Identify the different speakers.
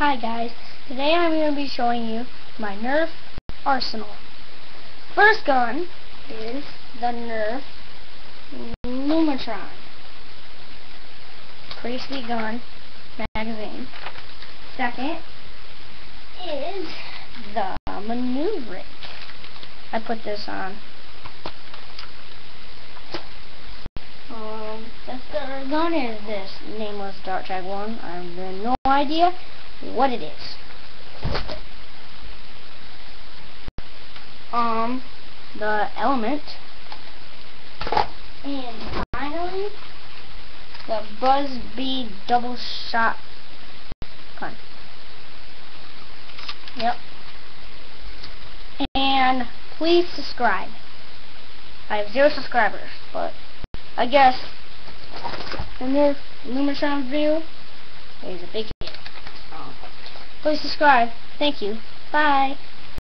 Speaker 1: Hi guys, today I'm going to be showing you my Nerf arsenal. First gun is the Nerf Lumatron. Pretty sweet gun, magazine. Second is the Maneuvering. I put this on. The third gun is this nameless Dart Jag 1. I have no idea what it is. The Element. And finally, the Buzz-Bee double shot gun. Yep. And please subscribe. I have 0 subscribers, but I guess the Nerf Lumatron video is a big hit. Please subscribe. Thank you. Bye.